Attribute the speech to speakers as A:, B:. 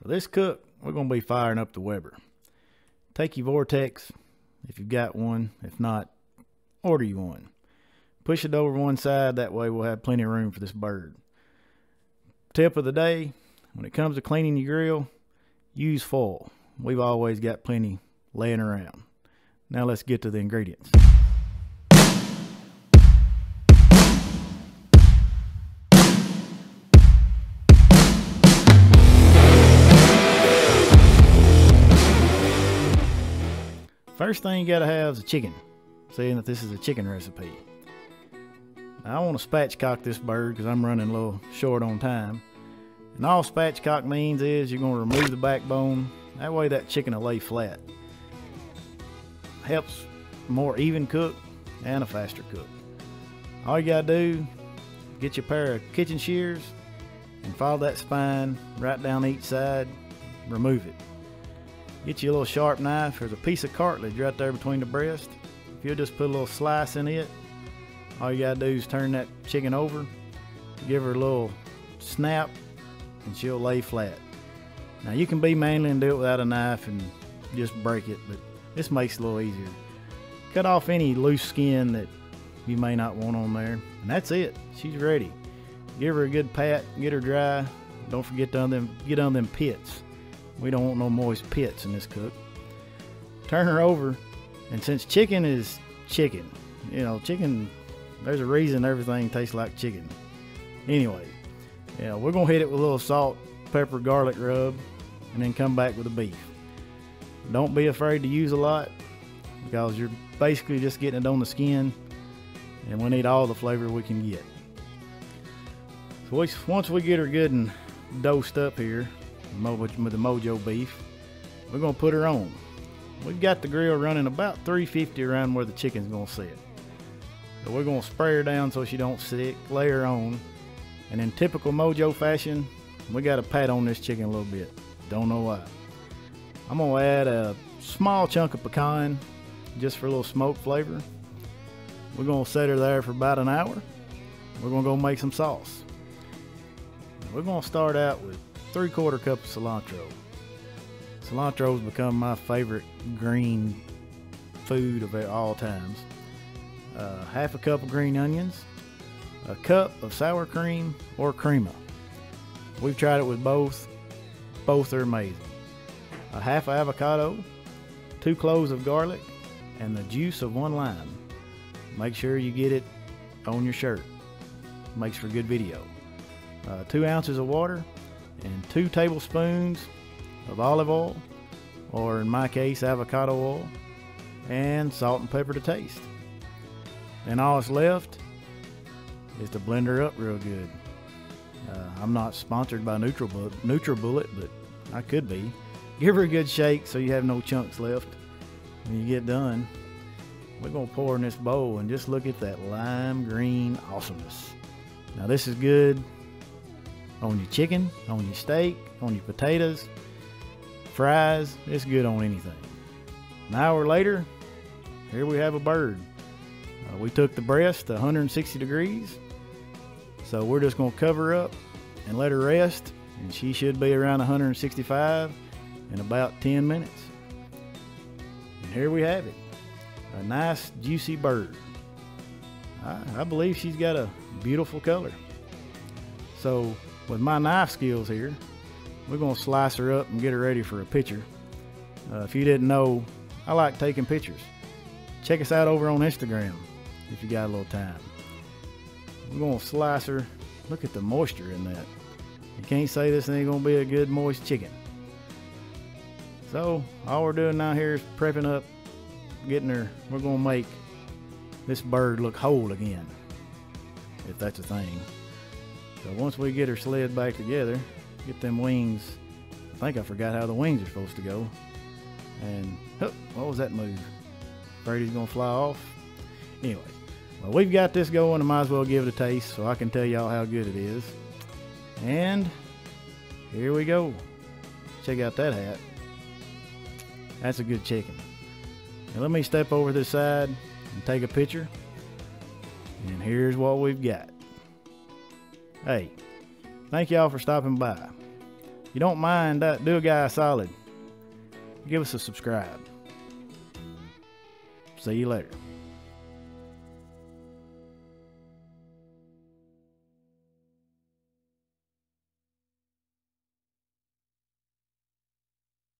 A: For this cook, we're going to be firing up the Weber. Take your vortex if you've got one. If not, order you one. Push it over one side, that way we'll have plenty of room for this bird. Tip of the day, when it comes to cleaning your grill, use foil. We've always got plenty laying around. Now let's get to the ingredients. First thing you gotta have is a chicken, seeing that this is a chicken recipe. Now I want to spatchcock this bird because I'm running a little short on time. And all spatchcock means is you're going to remove the backbone. That way that chicken will lay flat. Helps more even cook and a faster cook. All you gotta do, get your pair of kitchen shears and follow that spine right down each side. Remove it. Get you a little sharp knife. There's a piece of cartilage right there between the breast. If you'll just put a little slice in it, all you gotta do is turn that chicken over, give her a little snap, and she'll lay flat. Now you can be manly and do it without a knife and just break it, but this makes it a little easier. Cut off any loose skin that you may not want on there, and that's it. She's ready. Give her a good pat, get her dry. Don't forget to get on them pits. We don't want no moist pits in this cook. Turn her over, and since chicken is chicken, you know, chicken, there's a reason everything tastes like chicken. Anyway, yeah, we're gonna hit it with a little salt, pepper, garlic rub, and then come back with the beef. Don't be afraid to use a lot, because you're basically just getting it on the skin, and we need all the flavor we can get. So once we get her good and dosed up here with the MOJO Beef, we're gonna put her on. We've got the grill running about 350 around where the chicken's gonna sit. So we're gonna spray her down so she don't stick, lay her on, and in typical MOJO fashion, we got to pat on this chicken a little bit. Don't know why. I'm gonna add a small chunk of pecan just for a little smoke flavor. We're gonna set her there for about an hour. We're gonna go make some sauce. We're gonna start out with 3/4 cup of cilantro. Cilantro has become my favorite green food of all times. Half a cup of green onions, a cup of sour cream or crema. We've tried it with both. Both are amazing. A half avocado, 2 cloves of garlic, and the juice of 1 lime. Make sure you get it on your shirt. Makes for good video. 2 ounces of water and 2 tablespoons of olive oil, or in my case avocado oil, and salt and pepper to taste. And all that's left is to blend her up real good. I'm not sponsored by NutriBullet, but I could be. Give her a good shake so you have no chunks left. When you get done, we're gonna pour in this bowl and just look at that lime green awesomeness. Now this is good on your chicken, on your steak, on your potatoes, fries. It's good on anything. An hour later, here we have a bird. We took the breast to 160 degrees, so we're just going to cover her up and let her rest, and she should be around 165 in about 10 minutes. And here we have it, a nice juicy bird. I believe she's got a beautiful color. So with my knife skills here, we're going to slice her up and get her ready for a picture. If you didn't know, I like taking pictures. Check us out over on Instagram if you got a little time. We're going to slice her. Look at the moisture in that. You can't say this ain't going to be a good moist chicken. So all we're doing now here is prepping up, getting her. We're going to make this bird look whole again, if that's a thing. So once we get her slid back together, get them wings. I think I forgot how the wings are supposed to go. And what was that move? Afraid he's gonna fly off. Anyway, well, we've got this going. I might as well give it a taste so I can tell y'all how good it is. And here we go. Check out that hat. That's a good chicken. Now let me step over this side and take a picture. And here's what we've got. Hey, thank y'all for stopping by. you don't mind, do a guy a solid. Give us a subscribe. See you later.